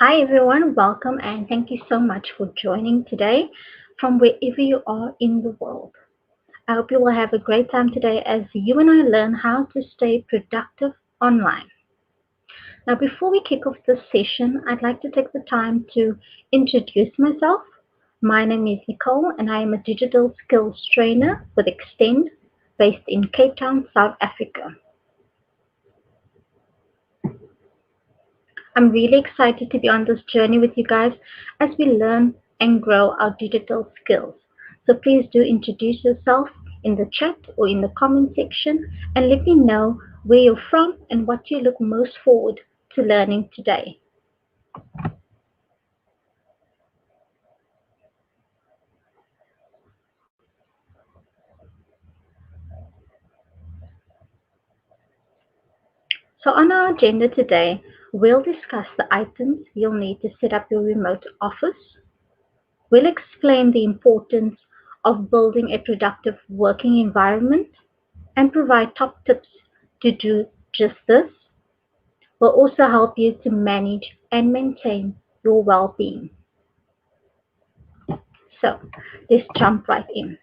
Hi everyone, welcome and thank you so much for joining today from wherever you are in the world. I hope you will have a great time today as you and I learn how to stay productive online. Now, before we kick off this session, I'd like to take the time to introduce myself. My name is Nicole and I am a digital skills trainer with Extend based in Cape Town, South Africa. I'm really excited to be on this journey with you guys as we learn and grow our digital skills. So please do introduce yourself in the chat or in the comment section and let me know where you're from and what you look most forward to learning today. So on our agenda today, we'll discuss the items you'll need to set up your remote office. We'll explain the importance of building a productive working environment and provide top tips to do just this. Will also help you to manage and maintain your well-being. So let's jump right in.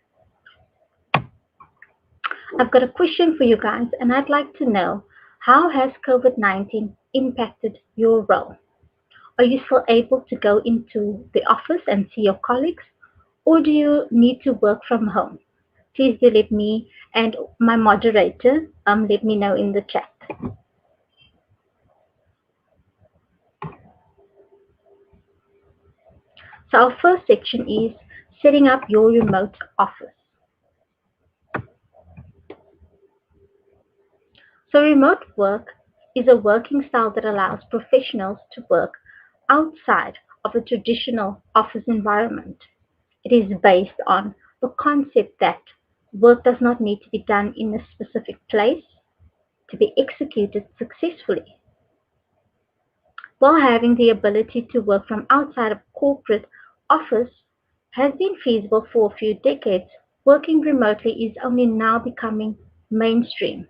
I've got a question for you guys, and I'd like to know, how has COVID-19 impacted your role? Are you still able to go into the office and see your colleagues, or do you need to work from home? Please do let me and my moderator let me know in the chat. So our first section is setting up your remote office. So remote work is a working style that allows professionals to work outside of a traditional office environment. It is based on the concept that work does not need to be done in a specific place to be executed successfully. While having the ability to work from outside of corporate office has been feasible for a few decades, working remotely is only now becoming mainstream.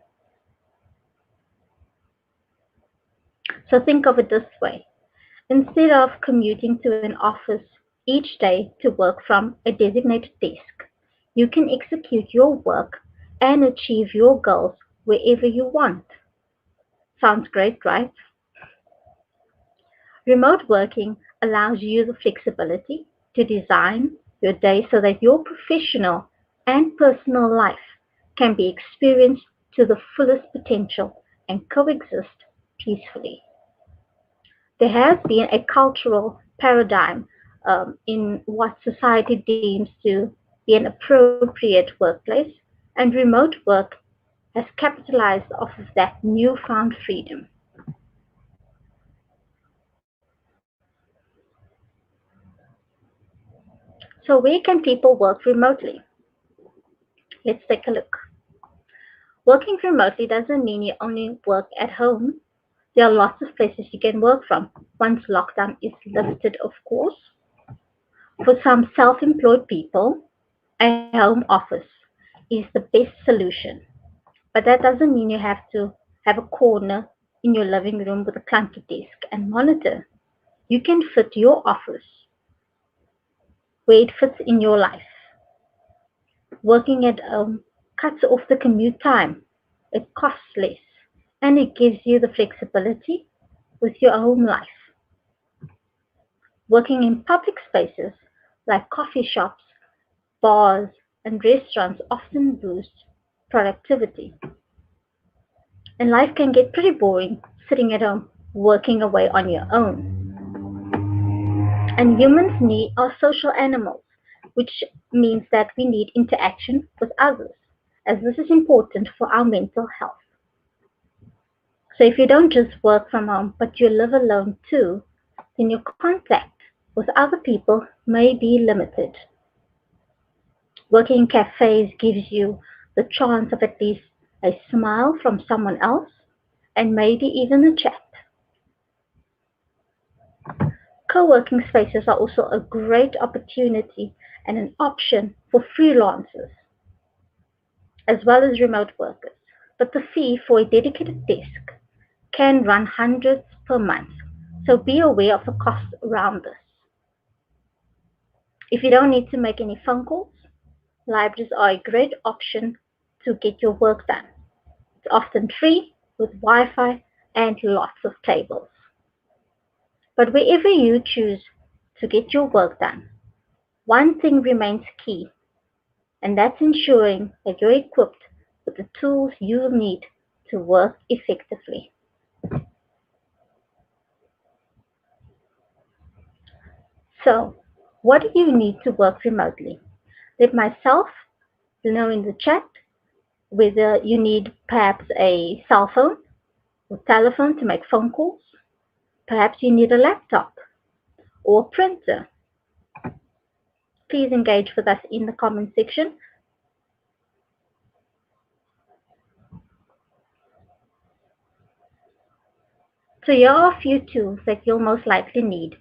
So think of it this way. Instead of commuting to an office each day to work from a designated desk, you can execute your work and achieve your goals wherever you want. Sounds great, right? Remote working allows you the flexibility to design your day so that your professional and personal life can be experienced to the fullest potential and coexist peacefully. There has been a cultural paradigm in what society deems to be an appropriate workplace, and remote work has capitalized off of that newfound freedom. So, where can people work remotely? Let's take a look. Working remotely doesn't mean you only work at home. There are lots of places you can work from once lockdown is lifted, of course. For some self employed people, a home office is the best solution. But that doesn't mean you have to have a corner in your living room with a clunky desk and monitor. You can fit your office where it fits in your life. Working at home cuts off the commute time. It costs less and it gives you the flexibility with your home life. Working in public spaces like coffee shops, bars, and restaurants often boosts productivity. And life can get pretty boring sitting at home working away on your own. And humans are social animals, which means that we need interaction with others, as this is important for our mental health. So if you don't just work from home, but you live alone too, then your contact with other people may be limited. Working in cafes gives you the chance of at least a smile from someone else and maybe even a chat. Co-working spaces are also a great opportunity and an option for freelancers as well as remote workers. But the fee for a dedicated desk can run hundreds per month. So be aware of the costs around this. If you don't need to make any phone calls, libraries are a great option to get your work done. It's often free with Wi-Fi and lots of tables. But wherever you choose to get your work done, one thing remains key, and that's ensuring that you're equipped with the tools you need to work effectively. So, what do you need to work remotely? Let myself know in the chat whether you need perhaps a cell phone or telephone to make phone calls. Perhaps you need a laptop or a printer. Please engage with us in the comment section. So here are a few tools that you'll most likely need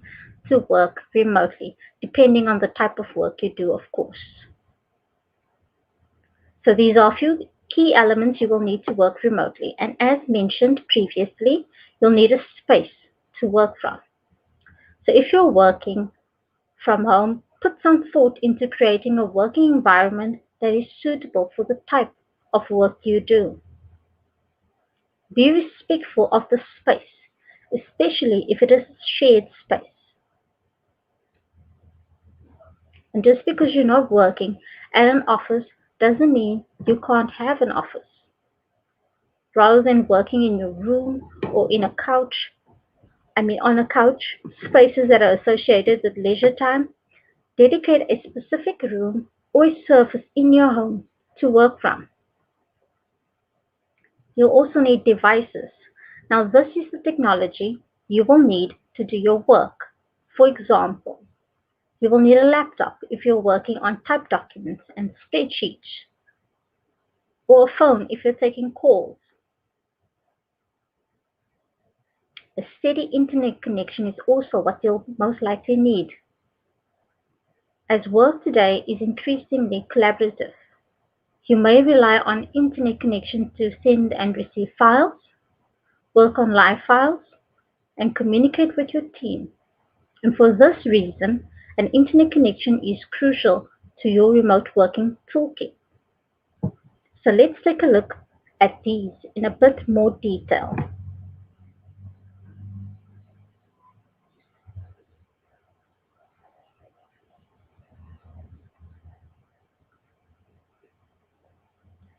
to work remotely, depending on the type of work you do, of course. So these are a few key elements you will need to work remotely. And as mentioned previously, you'll need a space to work from. So if you're working from home, put some thought into creating a working environment that is suitable for the type of work you do. Be respectful of the space, especially if it is a shared space. And just because you're not working at an office doesn't mean you can't have an office. Rather than working in your room or on a couch, spaces that are associated with leisure time, dedicate a specific room or a surface in your home to work from. You'll also need devices. Now, this is the technology you will need to do your work. For example, you will need a laptop if you're working on typed documents and spreadsheets, or a phone if you're taking calls. A steady internet connection is also what you'll most likely need, as work today is increasingly collaborative. You may rely on internet connection to send and receive files, work on live files, and communicate with your team. And for this reason, an internet connection is crucial to your remote working toolkit. So let's take a look at these in a bit more detail.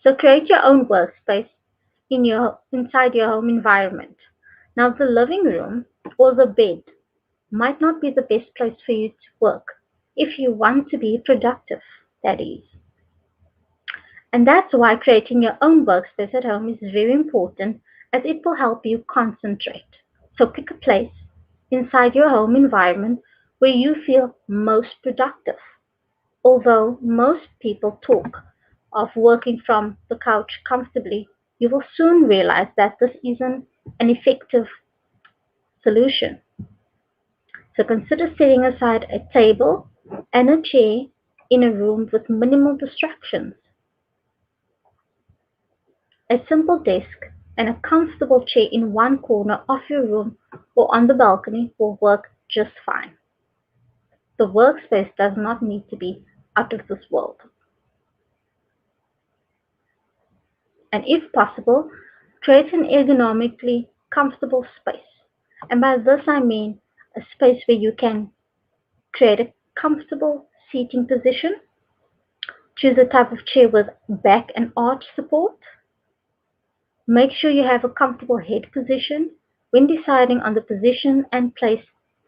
So create your own workspace inside your home environment. Now the living room or the bed might not be the best place for you to work if you want to be productive, that is. And that's why creating your own workspace at home is very important, as it will help you concentrate. So pick a place inside your home environment where you feel most productive. Although most people talk of working from the couch comfortably, you will soon realize that this isn't an effective solution. So consider setting aside a table and a chair in a room with minimal distractions. A simple desk and a comfortable chair in one corner of your room or on the balcony will work just fine. The workspace does not need to be out of this world. And if possible, create an ergonomically comfortable space. And by this I mean a space where you can create a comfortable seating position. Choose a type of chair with back and arch support. Make sure you have a comfortable head position when deciding on the position and place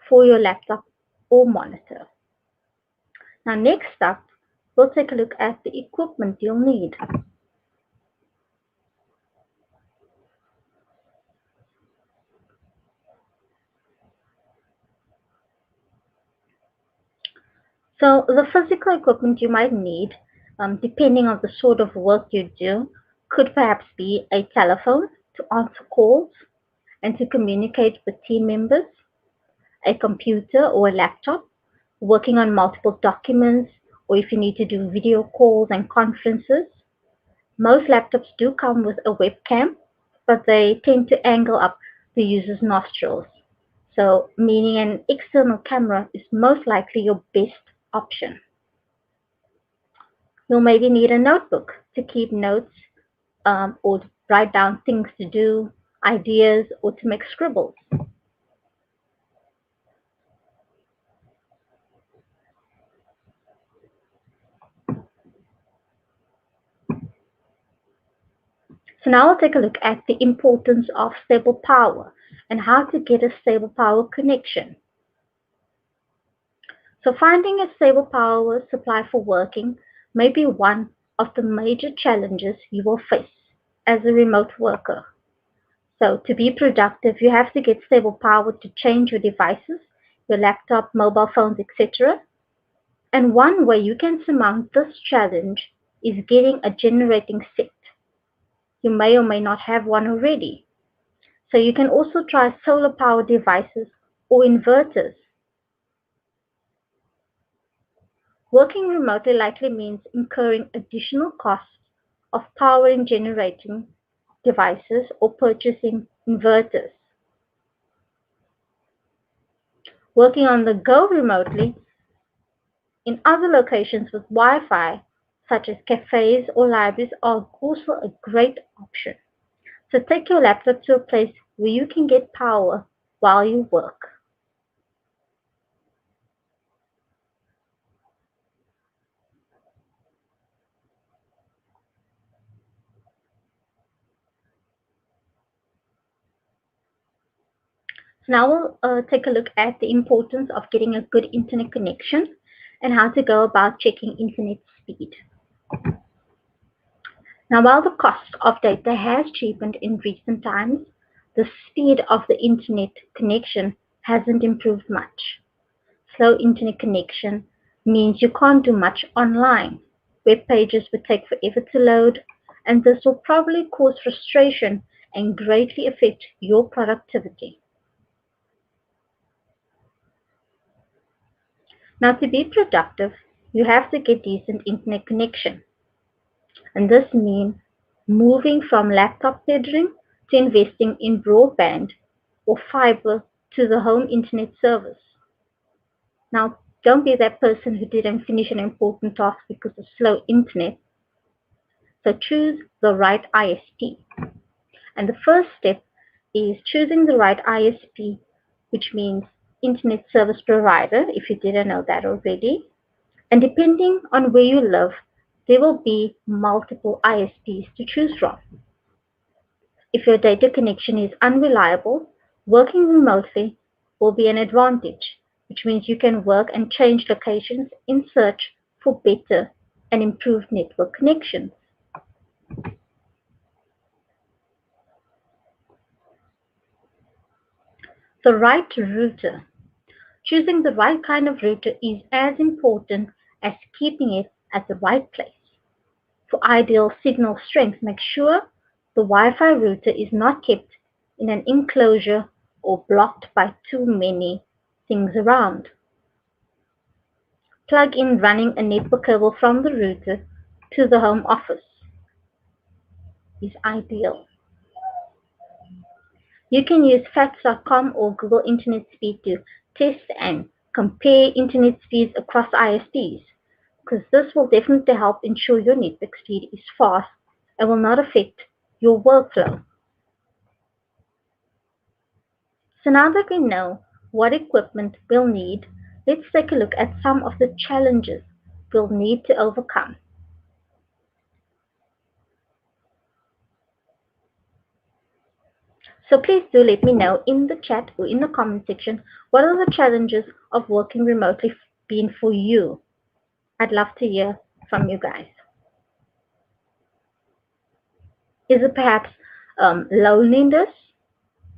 for your laptop or monitor. Now next up, we'll take a look at the equipment you'll need. So the physical equipment you might need, depending on the sort of work you do, could perhaps be a telephone to answer calls and to communicate with team members, a computer or a laptop, working on multiple documents, or if you need to do video calls and conferences. Most laptops do come with a webcam, but they tend to angle up the user's nostrils. So, meaning an external camera is most likely your best option. You'll maybe need a notebook to keep notes or write down things to do, ideas, or to make scribbles. So now we'll take a look at the importance of stable power and how to get a stable power connection. So finding a stable power supply for working may be one of the major challenges you will face as a remote worker. So to be productive, you have to get stable power to change your devices, your laptop, mobile phones, etc. And one way you can surmount this challenge is getting a generating set. You may or may not have one already. So you can also try solar power devices or inverters. Working remotely likely means incurring additional costs of powering generating devices or purchasing inverters. Working on the go remotely in other locations with Wi-Fi, such as cafes or libraries, are also a great option. So take your laptop to a place where you can get power while you work. So now we'll take a look at the importance of getting a good internet connection and how to go about checking internet speed. Now, while the cost of data has cheapened in recent times, the speed of the internet connection hasn't improved much. Slow internet connection means you can't do much online. Web pages would take forever to load, and this will probably cause frustration and greatly affect your productivity. Now, to be productive, you have to get decent internet connection, and this means moving from laptop tethering to investing in broadband or fiber to the home internet service. Now, don't be that person who didn't finish an important task because of slow internet. So choose the right ISP. And the first step is choosing the right ISP, which means Internet Service Provider, if you didn't know that already. And depending on where you live, there will be multiple ISPs to choose from. If your data connection is unreliable, working remotely will be an advantage, which means you can work and change locations in search for better and improved network connections. The right router. Choosing the right kind of router is as important as keeping it at the right place. For ideal signal strength, make sure the Wi-Fi router is not kept in an enclosure or blocked by too many things around. Plug in running a network cable from the router to the home office is ideal. You can use facts.com or Google Internet Speed to test and compare internet speeds across ISPs, because this will definitely help ensure your network speed is fast and will not affect your workflow. So now that we know what equipment we'll need, let's take a look at some of the challenges we'll need to overcome. So please do let me know in the chat or in the comment section, what are the challenges of working remotely been for you? I'd love to hear from you guys. Is it perhaps loneliness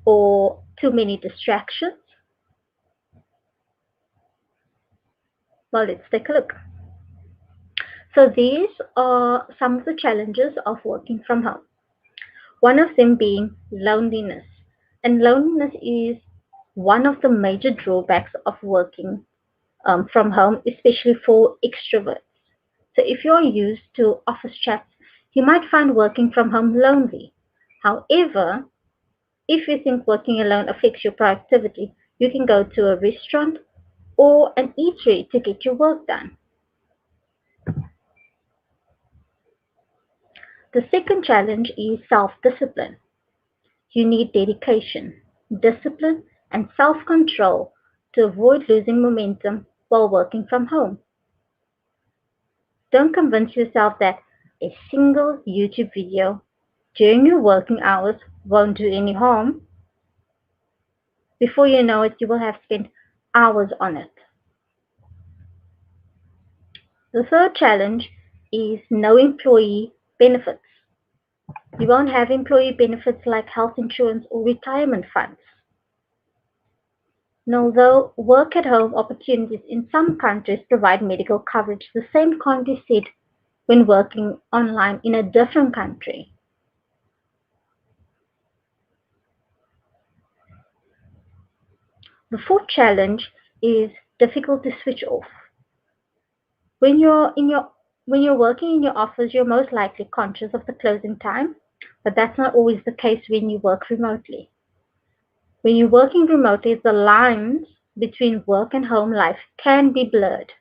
or too many distractions? Well, let's take a look. So these are some of the challenges of working from home. One of them being loneliness. And loneliness is one of the major drawbacks of working from home, especially for extroverts. So if you're used to office chats, you might find working from home lonely. However, if you think working alone affects your productivity, You can go to a restaurant or an eatery to get your work done. The second challenge is self-discipline. You need dedication, discipline, and self-control to avoid losing momentum while working from home. Don't convince yourself that a single YouTube video during your working hours won't do any harm. Before you know it, you will have spent hours on it. The third challenge is no employee benefits. You won't have employee benefits like health insurance or retirement funds. And although work at home opportunities in some countries provide medical coverage, the same can't be said when working online in a different country. The fourth challenge is difficult to switch off. When you're in your when you're working in your office, you're most likely conscious of the closing time, but that's not always the case when you work remotely. When you're working remotely, the lines between work and home life can be blurred.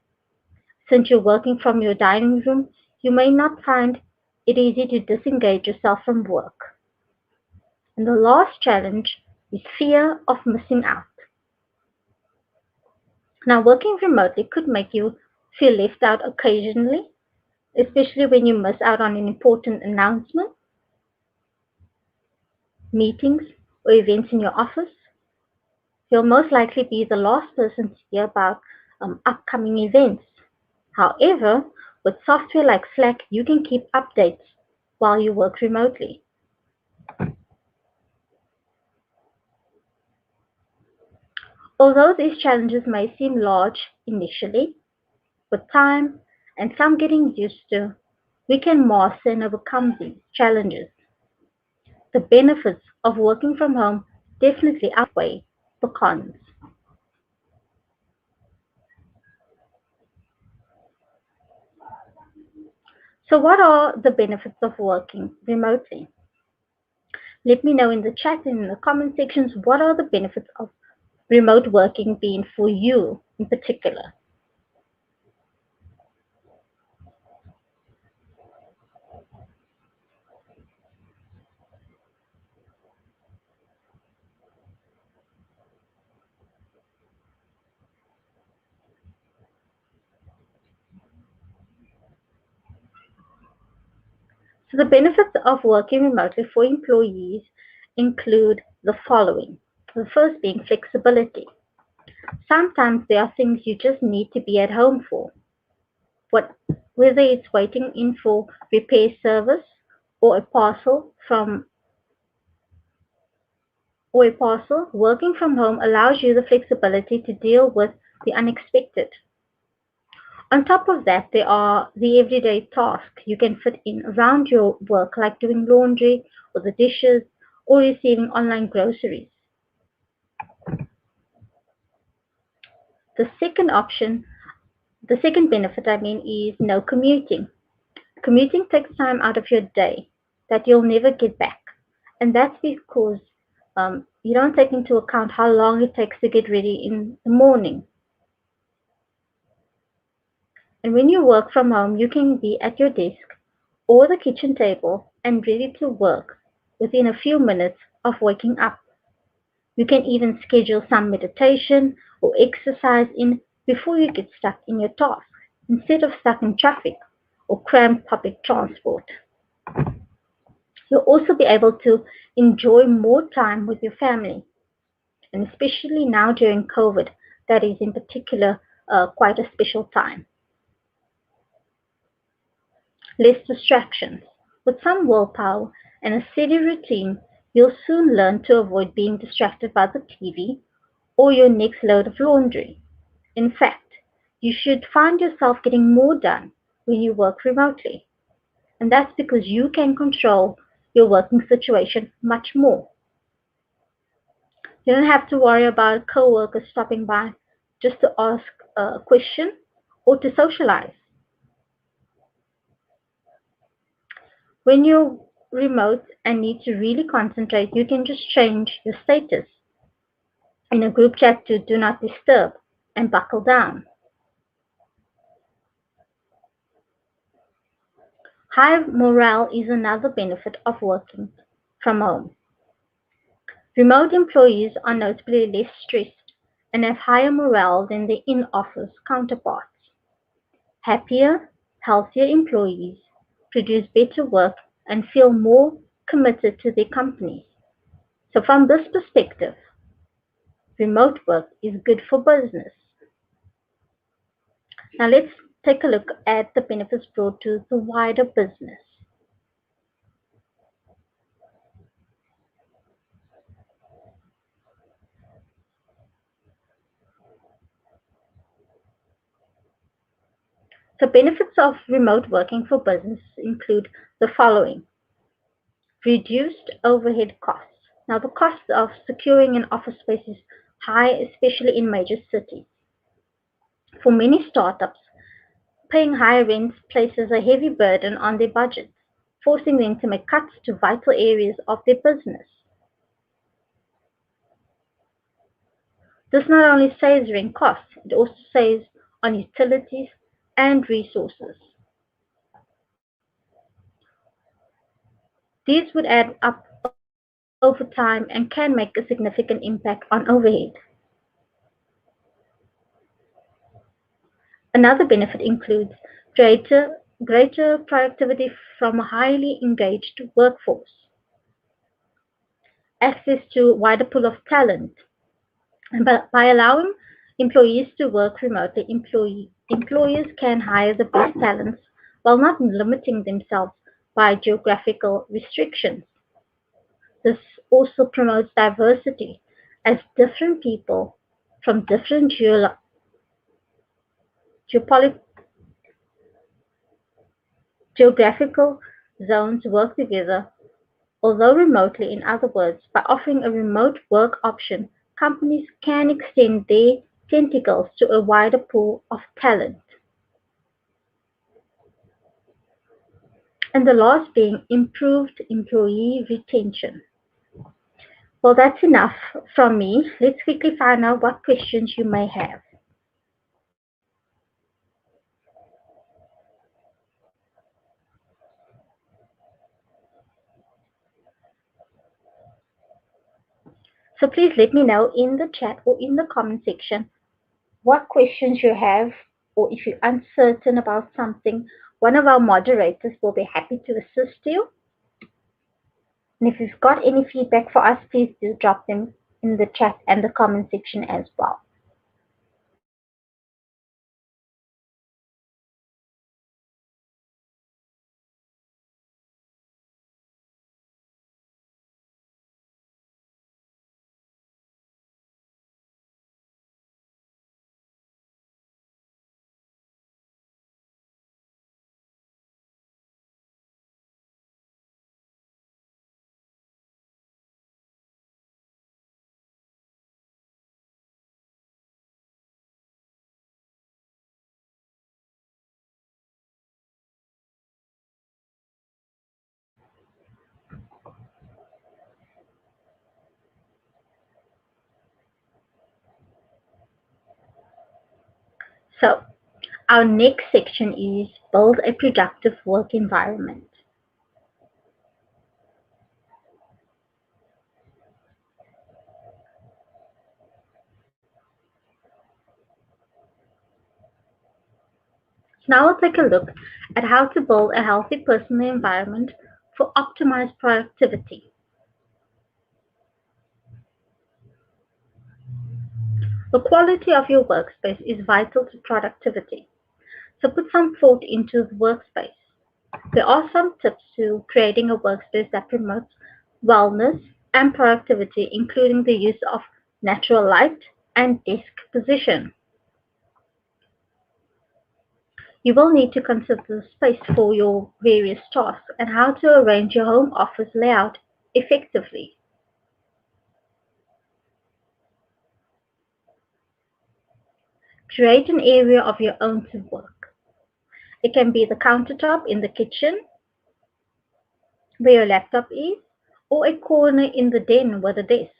Since you're working from your dining room, you may not find it easy to disengage yourself from work. And the last challenge is fear of missing out. Now, working remotely could make you feel left out occasionally, especially when you miss out on an important announcement, meetings, or events in your office. You'll most likely be the last person to hear about upcoming events. However, with software like Slack, you can keep updates while you work remotely. Although these challenges may seem large initially, with time and some getting used to, we can master and overcome these challenges. The benefits of working from home definitely outweigh the cons. So, what are the benefits of working remotely? Let me know in the chat and in the comment sections what are the benefits of remote working being for you in particular. So, the benefits of working remotely for employees include the following. The first being flexibility. Sometimes there are things you just need to be at home for. What, whether it's waiting in for repair service or a parcel from or a parcel, working from home allows you the flexibility to deal with the unexpected. On top of that, there are the everyday tasks you can fit in around your work, like doing laundry or the dishes or receiving online groceries. The second option, the second benefit, is no commuting. Commuting takes time out of your day that you'll never get back. And that's because you don't take into account how long it takes to get ready in the morning. And when you work from home, you can be at your desk or the kitchen table and ready to work within a few minutes of waking up. You can even schedule some meditation or exercise in before you get stuck in your task instead of stuck in traffic or cramped public transport. You'll also be able to enjoy more time with your family, and especially now during COVID, that is in particular quite a special time. Less distractions. With some willpower and a steady routine, you'll soon learn to avoid being distracted by the TV or your next load of laundry. In fact, you should find yourself getting more done when you work remotely. And that's because you can control your working situation much more. You don't have to worry about coworkers stopping by just to ask a question or to socialize. When you're remote and need to really concentrate, you can just change your status in a group chat to do not disturb and buckle down. High morale is another benefit of working from home. Remote employees are notably less stressed and have higher morale than their in-office counterparts. Happier, healthier employees produce better work and feel more committed to their companies. So from this perspective, remote work is good for business. Now let's take a look at the benefits brought to the wider business. The benefits of remote working for business include the following: reduced overhead costs. Now, the cost of securing an office space is high, especially in major cities. For many startups, paying high rents places a heavy burden on their budgets, forcing them to make cuts to vital areas of their business. This not only saves rent costs, it also saves on utilities and resources. These would add up over time and can make a significant impact on overhead. Another benefit includes greater productivity from a highly engaged workforce, access to a wider pool of talent, and by allowing employees to work remotely, employers can hire the best talents while not limiting themselves by geographical restrictions. This also promotes diversity, as different people from different geopolitical geographical zones work together, although remotely. In other words, by offering a remote work option, companies can extend their tentacles to a wider pool of talent. And the last being improved employee retention. Well, that's enough from me. Let's quickly find out what questions you may have. So please let me know in the chat or in the comment section what questions you have, or if you're uncertain about something. One of our moderators will be happy to assist you. And if you've got any feedback for us, please do drop them in the chat and the comment section as well. So our next section is build a productive work environment. Now we'll take a look at how to build a healthy personal environment for optimized productivity. The quality of your workspace is vital to productivity, so put some thought into the workspace. There are some tips to creating a workspace that promotes wellness and productivity, including the use of natural light and desk position. You will need to consider the space for your various tasks and how to arrange your home office layout effectively. Create an area of your own to work. It can be the countertop in the kitchen where your laptop is, or a corner in the den with a desk,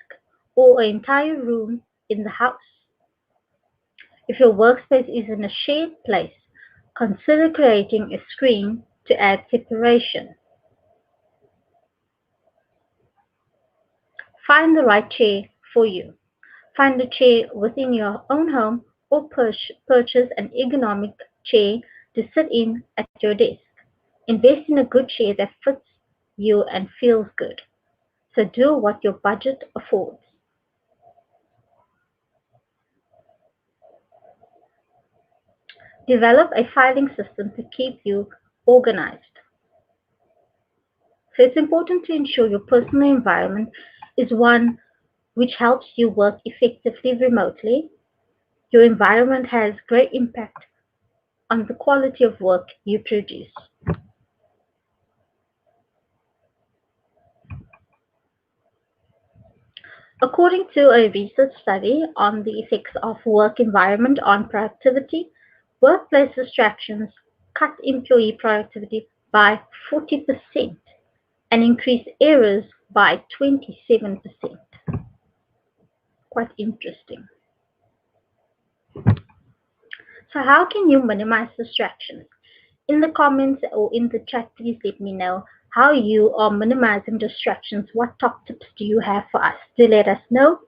or an entire room in the house. If your workspace is in a shared place, consider creating a screen to add separation. Find the right chair for you. Find a chair within your own home or purchase an ergonomic chair to sit in at your desk. Invest in a good chair that fits you and feels good. So do what your budget affords. Develop a filing system to keep you organized. So it's important to ensure your personal environment is one which helps you work effectively remotely. Your environment has great impact on the quality of work you produce. According to a research study on the effects of work environment on productivity, workplace distractions cut employee productivity by 40% and increase errors by 27%. Quite interesting. So how can you minimize distractions? In the comments or in the chat, please let me know how you are minimizing distractions. What top tips do you have for us? Do let us know.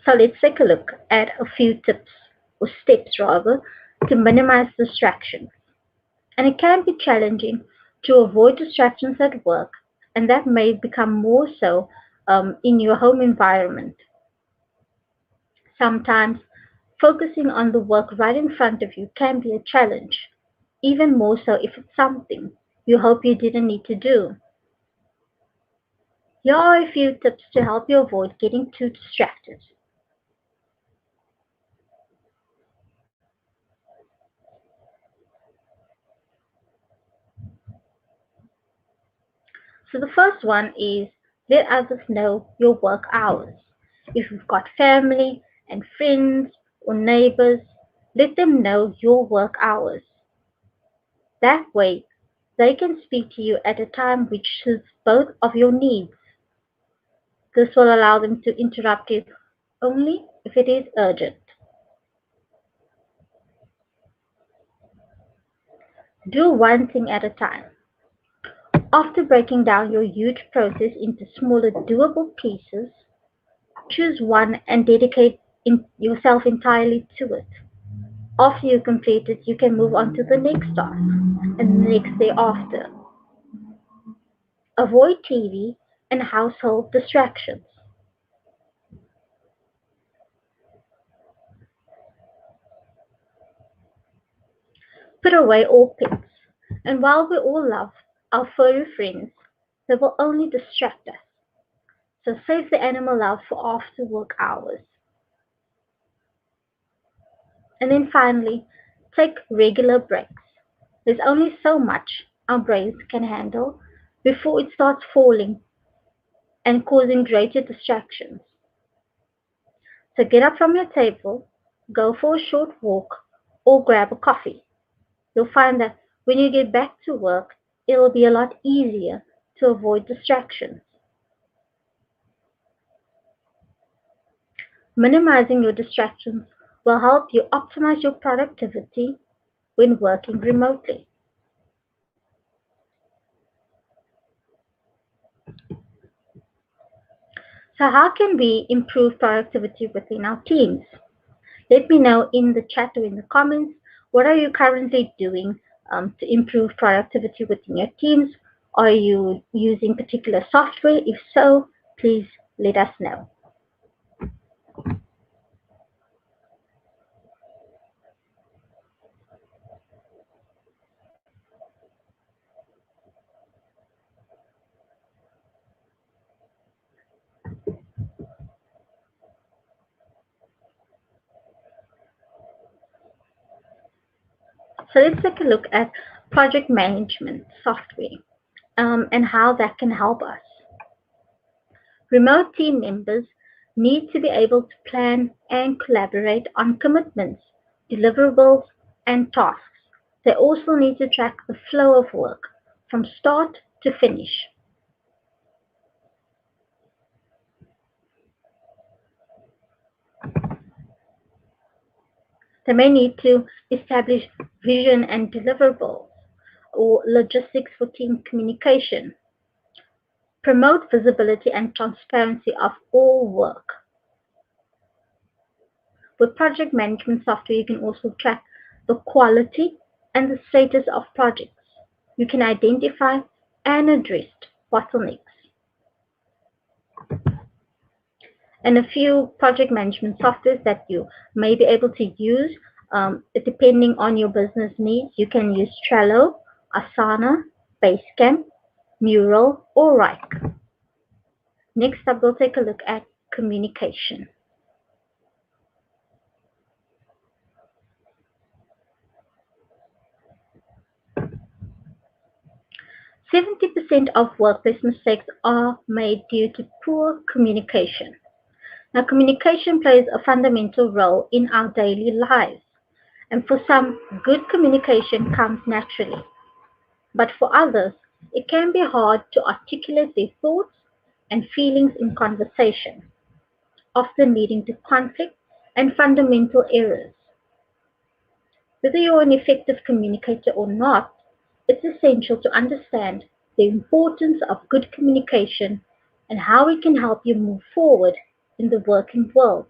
So let's take a look at a few tips or steps rather to minimize distractions. And it can be challenging to avoid distractions at work, and that may become more so in your home environment. Sometimes focusing on the work right in front of you can be a challenge, even more so if it's something you hope you didn't need to do. Here are a few tips to help you avoid getting too distracted. So the first one is let others know your work hours. If you've got family and friends or neighbors, let them know your work hours. That way, they can speak to you at a time which suits both of your needs. This will allow them to interrupt you only if it is urgent. Do one thing at a time. After breaking down your huge process into smaller, doable pieces, choose one and dedicate yourself entirely to it. After you complete it, you can move on to the next task and the next day after. Avoid TV and household distractions. Put away all pets. And while we all love our furry friends, they will only distract us. So save the animal love for after work hours. And then finally, take regular breaks. There's only so much our brains can handle before it starts falling and causing greater distractions. So get up from your table, go for a short walk, or grab a coffee. You'll find that when you get back to work, it'll be a lot easier to avoid distractions. Minimizing your distractions will help you optimize your productivity when working remotely. So, how can we improve productivity within our teams? Let me know in the chat or in the comments what are you currently doing to improve productivity within your teams? Are you using particular software? If so, please let us know. So let's take a look at project management software and how that can help us. Remote team members need to be able to plan and collaborate on commitments, deliverables, and tasks. They also need to track the flow of work from start to finish. They may need to establish vision and deliverables or logistics for team communication, promote visibility and transparency of all work. With project management software, you can also track the quality and the status of projects. You can identify and address bottlenecks. And a few project management softwares that you may be able to use depending on your business needs. You can use Trello, Asana, Basecamp, Mural, or Rike. Next up, we'll take a look at communication. 70% of workplace mistakes are made due to poor communication. Now, communication plays a fundamental role in our daily lives, and for some, good communication comes naturally. But for others, it can be hard to articulate their thoughts and feelings in conversation, often leading to conflict and fundamental errors. Whether you're an effective communicator or not, it's essential to understand the importance of good communication and how it can help you move forward in the working world.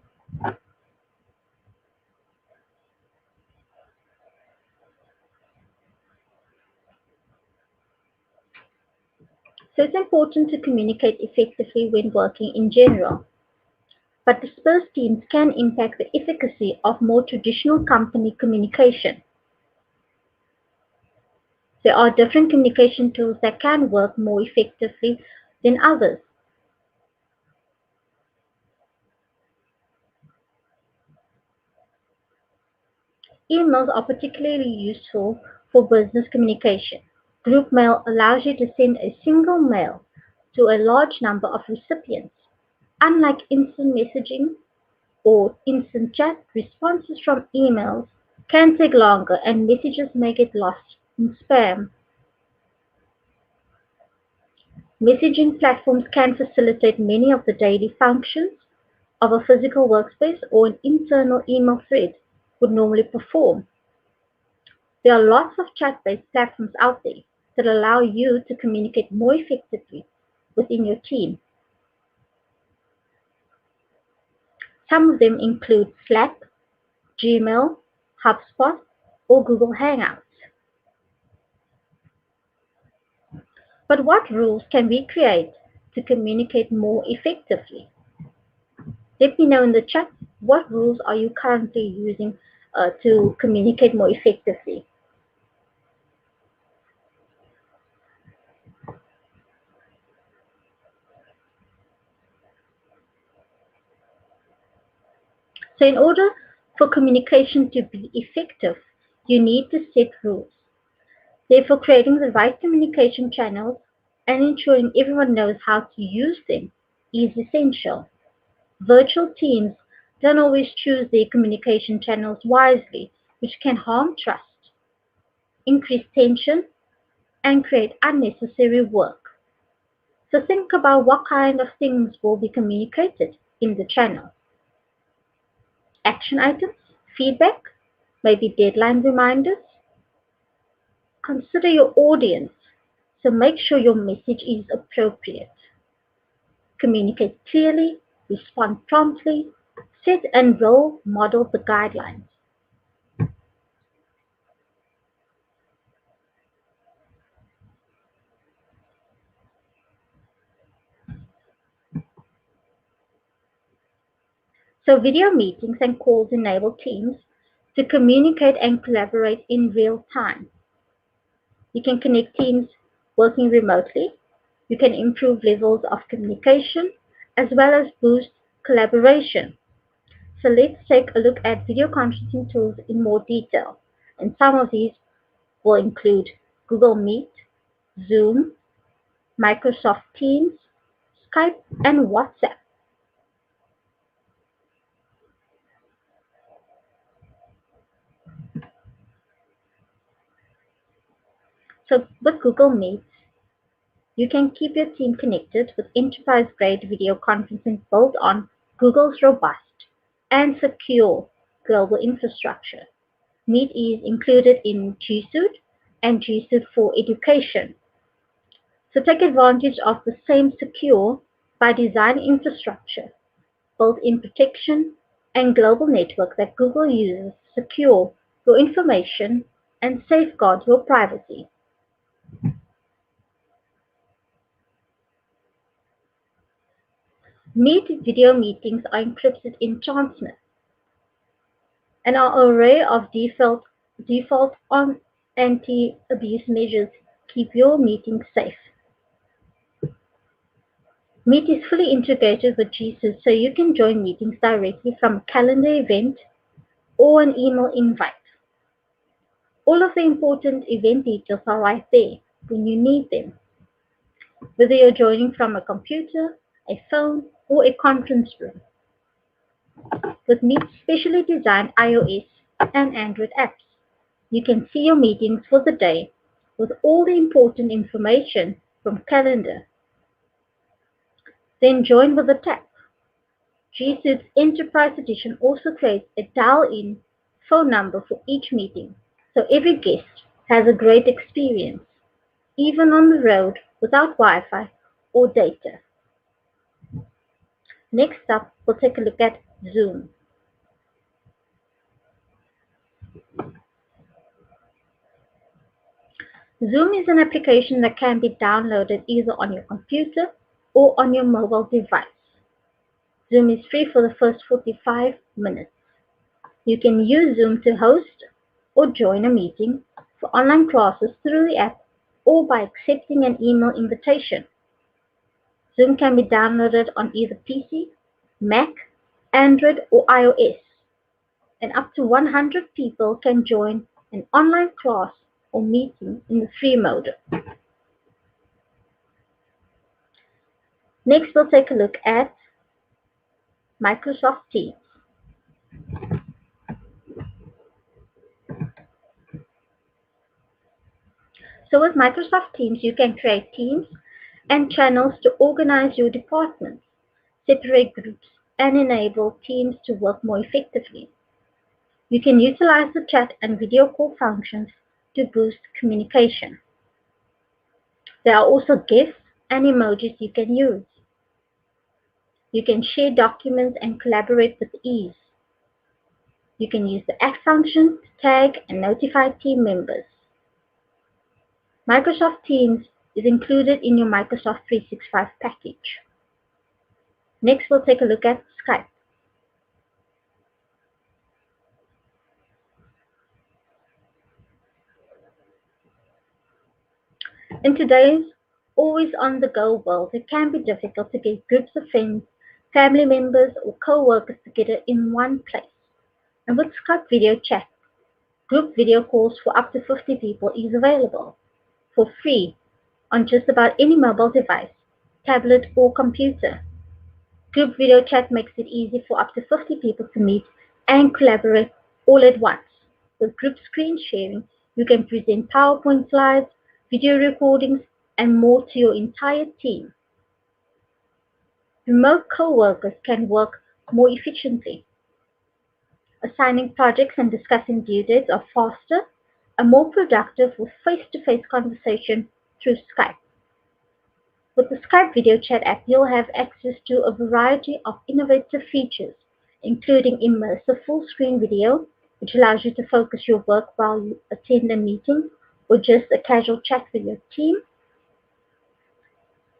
So it's important to communicate effectively when working in general. But dispersed teams can impact the efficacy of more traditional company communication. There are different communication tools that can work more effectively than others. Emails are particularly useful for business communication. Group mail allows you to send a single mail to a large number of recipients. Unlike instant messaging or instant chat, responses from emails can take longer and messages may get lost in spam. Messaging platforms can facilitate many of the daily functions of a physical workspace or an internal email thread would normally perform. There are lots of chat-based platforms out there that allow you to communicate more effectively within your team. Some of them include Slack, Gmail, HubSpot, or Google Hangouts. But what rules can we create to communicate more effectively? Let me know in the chat what rules are you currently using to communicate more effectively. So in order for communication to be effective, you need to set rules. Therefore, creating the right communication channels and ensuring everyone knows how to use them is essential. Virtual teams don't always choose their communication channels wisely, which can harm trust, increase tension, and create unnecessary work. So think about what kind of things will be communicated in the channel. Action items, feedback, maybe deadline reminders. Consider your audience, so make sure your message is appropriate. Communicate clearly, respond promptly, set and role model the guidelines. So video meetings and calls enable teams to communicate and collaborate in real time. You can connect teams working remotely. You can improve levels of communication as well as boost collaboration. So let's take a look at video conferencing tools in more detail. And some of these will include Google Meet, Zoom, Microsoft Teams, Skype, and WhatsApp. So with Google Meet, you can keep your team connected with enterprise-grade video conferencing built on Google's robust and secure global infrastructure. Meet is included in G Suite and G Suite for Education. So take advantage of the same secure by design infrastructure, built-in protection, and global network that Google uses to secure your information and safeguard your privacy. Meet video meetings are encrypted in Transnet and our array of default on anti-abuse measures keep your meetings safe. Meet is fully integrated with G Suite so you can join meetings directly from a calendar event or an email invite. All of the important event details are right there when you need them, whether you're joining from a computer, a phone, or a conference room. With Meet's specially designed iOS and Android apps, you can see your meetings for the day with all the important information from calendar. Then join with a tap. G Suite's Enterprise Edition also creates a dial-in phone number for each meeting, so every guest has a great experience, even on the road without Wi-Fi or data. Next up, we'll take a look at Zoom. Zoom is an application that can be downloaded either on your computer or on your mobile device. Zoom is free for the first 45 minutes. You can use Zoom to host or join a meeting for online classes through the app or by accepting an email invitation. Zoom can be downloaded on either PC, Mac, Android, or iOS, and up to 100 people can join an online class or meeting in the free mode. Next, we'll take a look at Microsoft Teams. So with Microsoft Teams, you can create teams and channels to organize your departments, separate groups, and enable teams to work more effectively. You can utilize the chat and video call functions to boost communication. There are also GIFs and emojis you can use. You can share documents and collaborate with ease. You can use the add function to tag and notify team members. Microsoft Teams is included in your Microsoft 365 package. Next, we'll take a look at Skype. In today's always on the go world, it can be difficult to get groups of friends, family members, or co-workers together in one place. And with Skype video chat, group video calls for up to 50 people is available for free on just about any mobile device, tablet, or computer. Group video chat makes it easy for up to 50 people to meet and collaborate all at once. With group screen sharing, you can present PowerPoint slides, video recordings, and more to your entire team. Remote co-workers can work more efficiently. Assigning projects and discussing due dates are faster and more productive with face-to-face conversation through Skype. With the Skype video chat app, you'll have access to a variety of innovative features, including immersive full-screen video, which allows you to focus your work while you attend a meeting or just a casual chat with your team.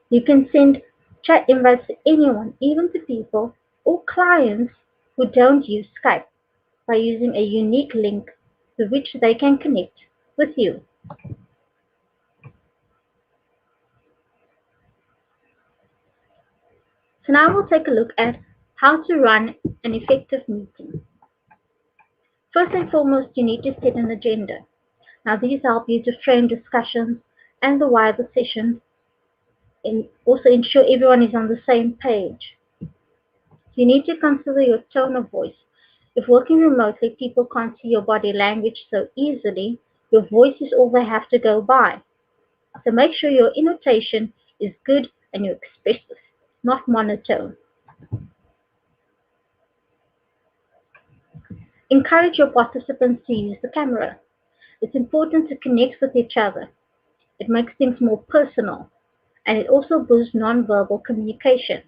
You can send chat invites to anyone, even to people or clients who don't use Skype, by using a unique link to which they can connect with you. So now we'll take a look at how to run an effective meeting. First and foremost, you need to set an agenda. Now these help you to frame discussions and the wider session and also ensure everyone is on the same page. You need to consider your tone of voice. If working remotely, people can't see your body language so easily, your voice is all they have to go by. So make sure your intonation is good and you're expressive, not monotone. Encourage your participants to use the camera. It's important to connect with each other. It makes things more personal, and it also boosts nonverbal communication.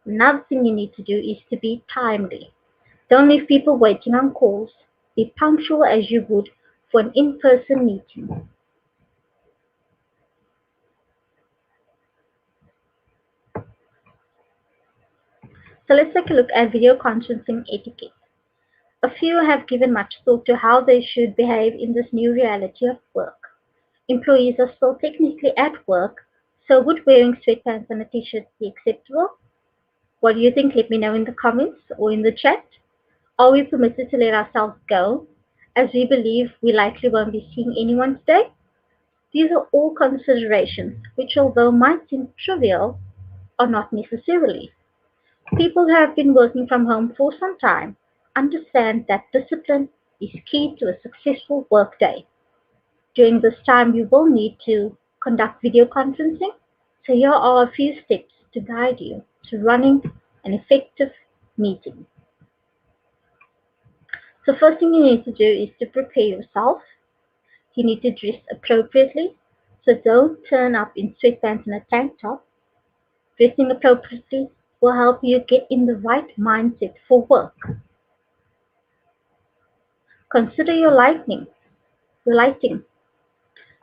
Another thing you need to do is to be timely. Don't leave people waiting on calls. Be punctual as you would for an in-person meeting. So let's take a look at video conferencing etiquette. A few have given much thought to how they should behave in this new reality of work. Employees are still technically at work, so would wearing sweatpants and a t-shirt be acceptable? What do you think? Let me know in the comments or in the chat. Are we permitted to let ourselves go, as we believe we likely won't be seeing anyone today? These are all considerations which, although might seem trivial, are not necessarily. People who have been working from home for some time understand that discipline is key to a successful workday. During this time, you will need to conduct video conferencing, so here are a few steps to guide you to running an effective meeting. So first thing you need to do is to prepare yourself. You need to dress appropriately, so don't turn up in sweatpants and a tank top. Dressing appropriately will help you get in the right mindset for work. Consider your lighting.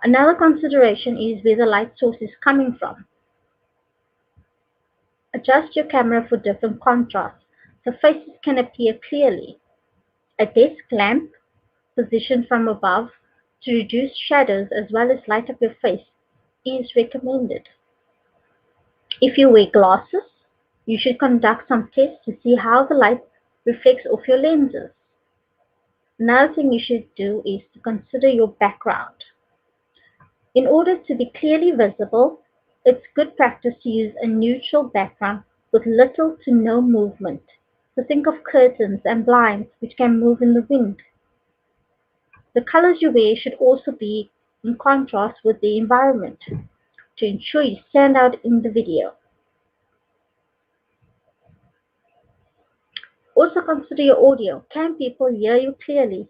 Another consideration is where the light source is coming from. Adjust your camera for different contrasts so faces can appear clearly. A desk lamp positioned from above to reduce shadows as well as light up your face is recommended. If you wear glasses, you should conduct some tests to see how the light reflects off your lenses. Another thing you should do is to consider your background. In order to be clearly visible, it's good practice to use a neutral background with little to no movement. So think of curtains and blinds which can move in the wind. The colors you wear should also be in contrast with the environment to ensure you stand out in the video. Also consider your audio. Can people hear you clearly?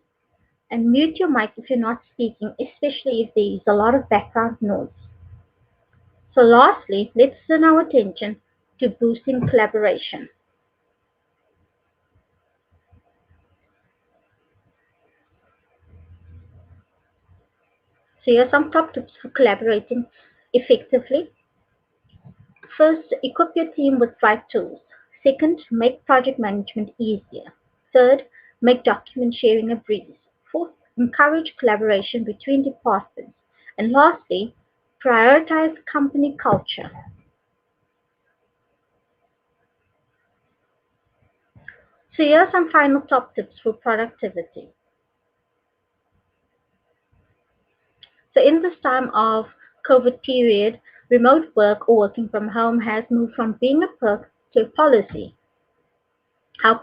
And mute your mic if you're not speaking, especially if there is a lot of background noise. So lastly, let's turn our attention to boosting collaboration. So here are some top tips for collaborating effectively. First, equip your team with right tools. Second, make project management easier. Third, make document sharing a breeze. Fourth, encourage collaboration between departments. And lastly, prioritize company culture. So here are some final top tips for productivity. So in this time of COVID period, remote work or working from home has moved from being a perk to a policy. How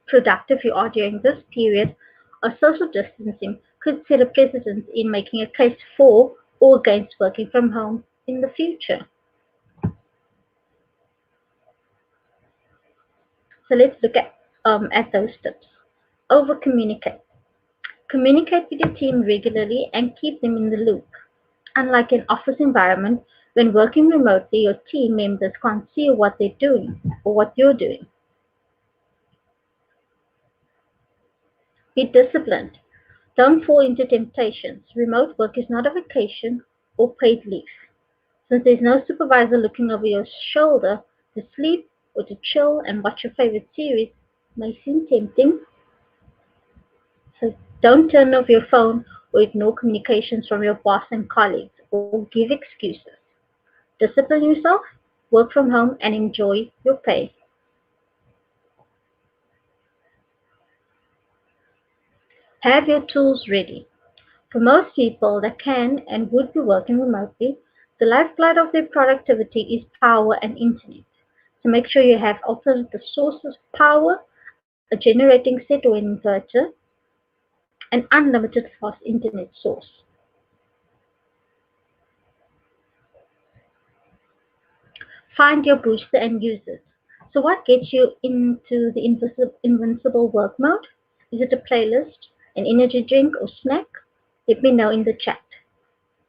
productive you are during this period of social distancing could set a precedent in making a case for or against working from home in the future. So let's look at those tips. Over communicate. Communicate with your team regularly and keep them in the loop. Unlike an office environment, when working remotely, your team members can't see what they're doing or what you're doing. Be disciplined. Don't fall into temptations. Remote work is not a vacation or paid leave. Since there's no supervisor looking over your shoulder, to sleep or to chill and watch your favorite series may seem tempting. So don't turn off your phone or ignore communications from your boss and colleagues or give excuses. Discipline yourself, work from home, and enjoy your pay. Have your tools ready. For most people that can and would be working remotely, the lifeblood of their productivity is power and internet. So make sure you have alternative sources of power, a generating set or inverter, an unlimited fast internet source. Find your booster and use it. So what gets you into the invincible work mode? Is it a playlist, an energy drink, or snack? Let me know in the chat.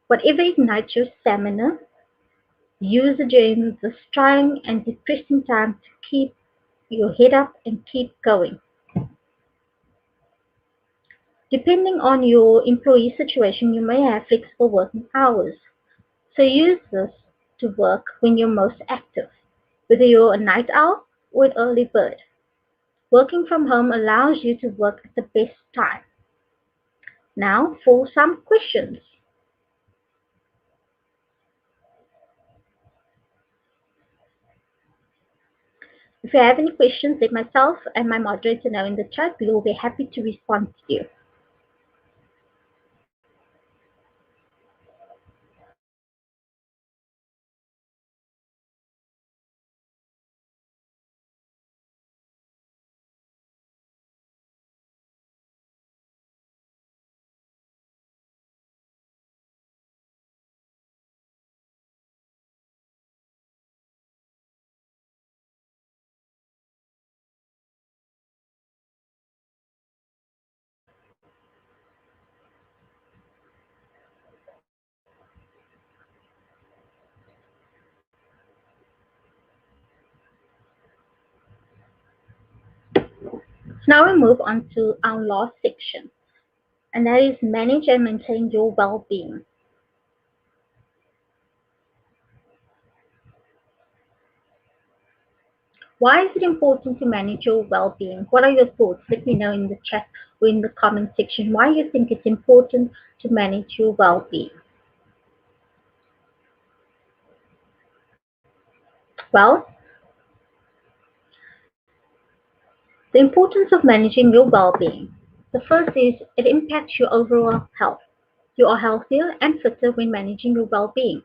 Whatever ignites your stamina, use it during this trying and depressing time to keep your head up and keep going. Depending on your employee situation, you may have flexible working hours. So use this to work when you're most active, whether you're a night owl or an early bird. Working from home allows you to work at the best time. Now for some questions. If you have any questions, let myself and my moderator know in the chat. We will be happy to respond to you. So now we move on to our last section, and that is manage and maintain your well-being. Why is it important to manage your well-being? What are your thoughts? Let me know in the chat or in the comment section why you think it's important to manage your well-being. Well, the importance of managing your well-being. The first is it impacts your overall health. You are healthier and fitter when managing your well-being.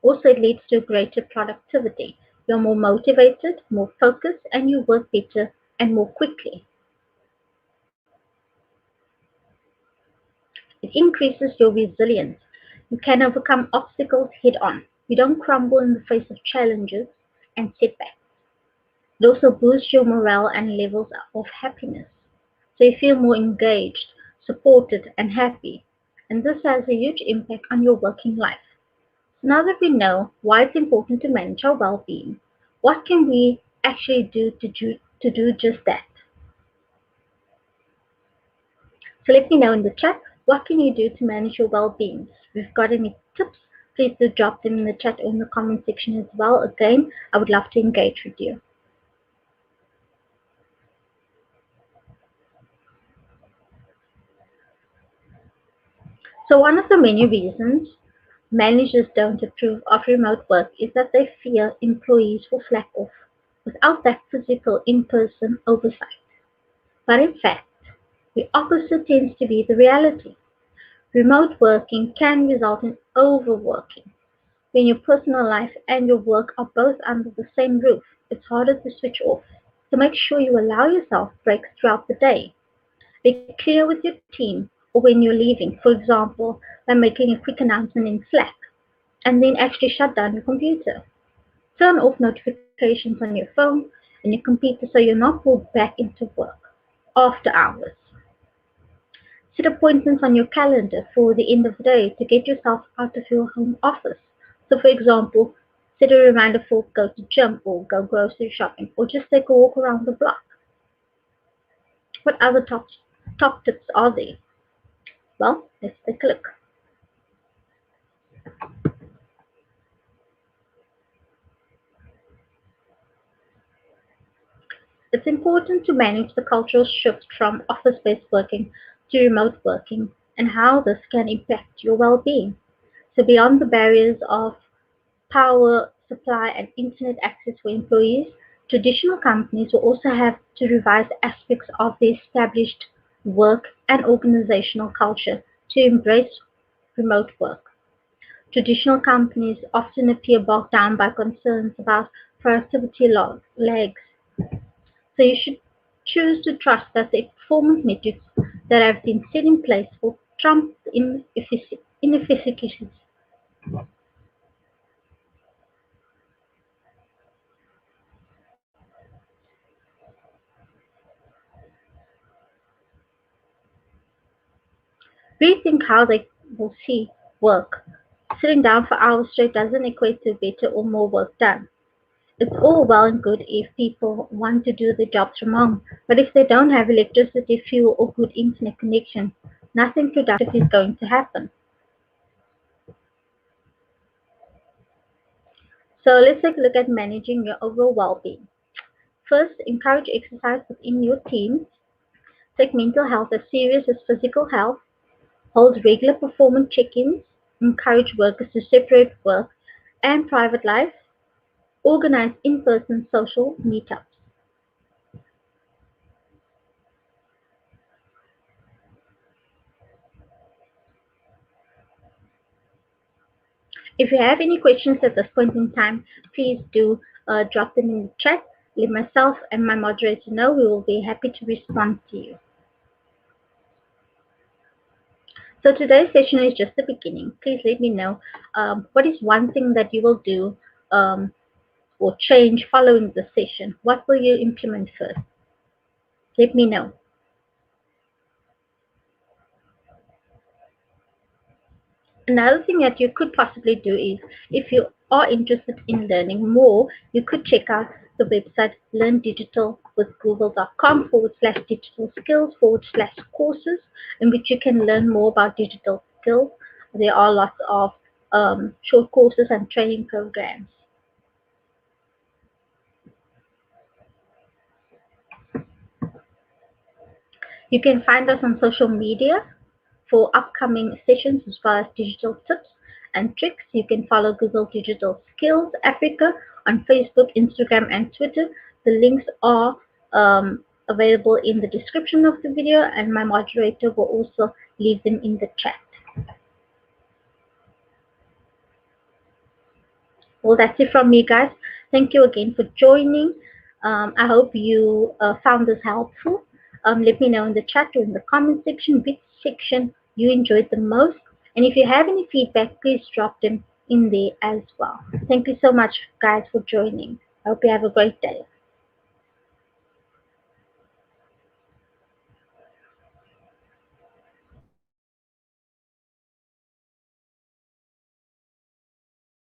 Also, it leads to greater productivity. You're more motivated, more focused, and you work better and more quickly. It increases your resilience. You can overcome obstacles head on. You don't crumble in the face of challenges and setbacks. It also boosts your morale and levels of happiness. So you feel more engaged, supported, and happy. And this has a huge impact on your working life. So now that we know why it's important to manage our well-being, what can we actually do just that? So let me know in the chat, what can you do to manage your well-being? If you've got any tips, please do drop them in the chat or in the comment section as well. Again, I would love to engage with you. So one of the many reasons managers don't approve of remote work is that they fear employees will slack off without that physical in-person oversight. But in fact, the opposite tends to be the reality. Remote working can result in overworking. When your personal life and your work are both under the same roof, it's harder to switch off. So make sure you allow yourself breaks throughout the day. Be clear with your team or when you're leaving, for example, by making a quick announcement in Slack, and then actually shut down your computer. Turn off notifications on your phone and your computer so you're not pulled back into work after hours. Set appointments on your calendar for the end of the day to get yourself out of your home office. So, for example, set a reminder for go to gym or go grocery shopping or just take a walk around the block. What other top tips are there? Well, let's take a look. It's important to manage the cultural shift from office-based working to remote working and how this can impact your well-being. So beyond the barriers of power supply and internet access for employees, traditional companies will also have to revise aspects of their established work and organizational culture to embrace remote work. Traditional companies often appear bogged down by concerns about productivity lags, so you should choose to trust that the performance metrics that have been set in place will trump inefficiencies. Rethink how they will see work. Sitting down for hours straight doesn't equate to better or more work done. It's all well and good if people want to do the jobs from home, but if they don't have electricity, fuel, or good internet connection, nothing productive is going to happen. So let's take a look at managing your overall well-being. First, encourage exercise within your team. Take mental health as serious as physical health. Hold regular performance check-ins. Encourage workers to separate work and private life. Organize in-person social meetups. If you have any questions at this point in time, please do drop them in the chat. Let myself and my moderator know. We will be happy to respond to you. So today's session is just the beginning. Please let me know what is one thing that you will do or change following the session. What will you implement first? Let me know. Another thing that you could possibly do is, if you are interested in learning more, you could check out the website learndigitalwithgoogle.com/digital skills/courses, in which you can learn more about digital skills. There are lots of short courses and training programs. You can find us on social media for upcoming sessions as well as digital tips and tricks. You can follow Google Digital Skills Africa on Facebook, Instagram, and Twitter. The links are available in the description of the video, and my moderator will also leave them in the chat. Well, that's it from me, guys. Thank you again for joining. I hope you found this helpful. Let me know in the chat or in the comment section which section you enjoyed the most. And if you have any feedback, please drop them in there as well. Thank you so much, guys, for joining. I hope you have a great day.